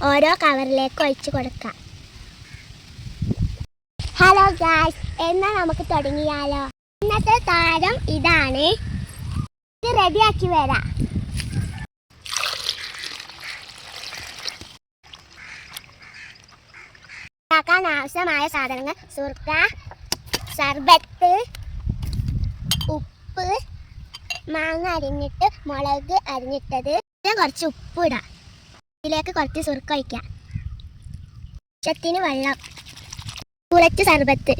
ഓരോ കവറിലേക്ക് ഒഴിച്ചു കൊടുക്കാം. ഹലോ ഗായ്സ്, എന്നാൽ നമുക്ക് തുടങ്ങിയാലോ. ഇന്നത്തെ താരം ഇതാണ്. ഇത് റെഡിയാക്കി വരാം. ഉണ്ടാക്കാൻ ആവശ്യമായ സാധനങ്ങൾ: സുർക്ക, സർബത്ത്, ഉപ്പ്, മാങ്ങ അരിഞ്ഞിട്ട്, മുളക് അരിഞ്ഞിട്ടത്, കുറച്ച് ഉപ്പ് ഇടാം. ഇതിലേക്ക് കുറച്ച് സുർക്ക ഒഴിക്കാം. ആവശ്യത്തിന് വെള്ളം, കുറച്ച് സർബത്ത്.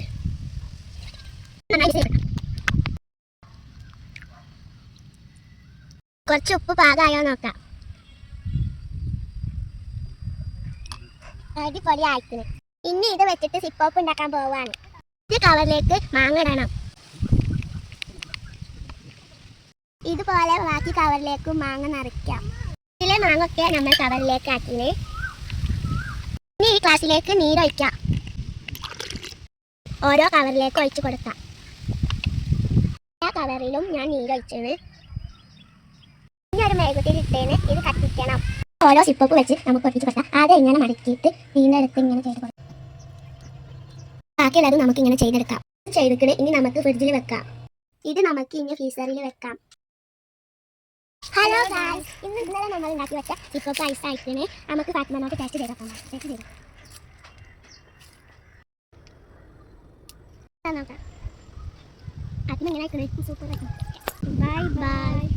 കുറച്ച് ഉപ്പ് പാകമായോ നോക്കാം. അടിപൊളി ആയിക്കണ്. ഇനി ഇത് വെച്ചിട്ട് സിപ്പോപ്പ് ഉണ്ടാക്കാൻ പോവാണ്. ഈ കവറിലേക്ക് മാങ്ങ ഇടണം. ഇതുപോലെ ബാക്കി കവറിലേക്ക് മാങ്ങ നിറയ്ക്കാം. ഇതിലെ മാങ്ങൊക്കെ നമ്മൾ കവറിലേക്ക് ആക്കിന്. ഇനി ഈ ഗ്ലാസ്സിലേക്ക് നീരൊഴിക്കാം. ഓരോ കവറിലേക്ക് ഒഴിച്ചു കൊടുക്കാം. എല്ലാ കവറിലും ഞാൻ നീരൊഴിച്ചത്. ഇനി ഒരു മെഴുകുതിരി ഇട്ടേന് ഇത് കത്തിക്കണം. ഓരോ സിപ്പോപ്പ് വെച്ച് നമുക്ക് ഒട്ടിച്ച് കൊടുക്കാം. ആദ്യം ഇങ്ങനെ മടക്കിയിട്ട് നീണ്ടെടുത്ത് ഇങ്ങനെ ചെയ്ത് കൊടുക്കാം. ബാക്കിയുള്ളത് നമുക്ക് ഇങ്ങനെ ചെയ്തെടുക്കാം. ചെയ്തിട്ട് ഇനി നമുക്ക് ഫ്രിഡ്ജിൽ വെക്കാം. ഇത് നമുക്ക് ഇനി ഫ്രീസറിൽ വെക്കാം. ഹലോ ഗായ്സ്, ഇന്നലെ നമ്മൾ ഉണ്ടാക്കി വെച്ച സിപ്പോപ്പ് ഐസ് ആയിട്ടിന് നമുക്ക് ഫാത്തിമനോട് ടേസ്റ്റ് ചെയ്തേക്കാം. നോക്കാം. അതിനിങ്ങനെ സൂപ്പർ. Bye bye.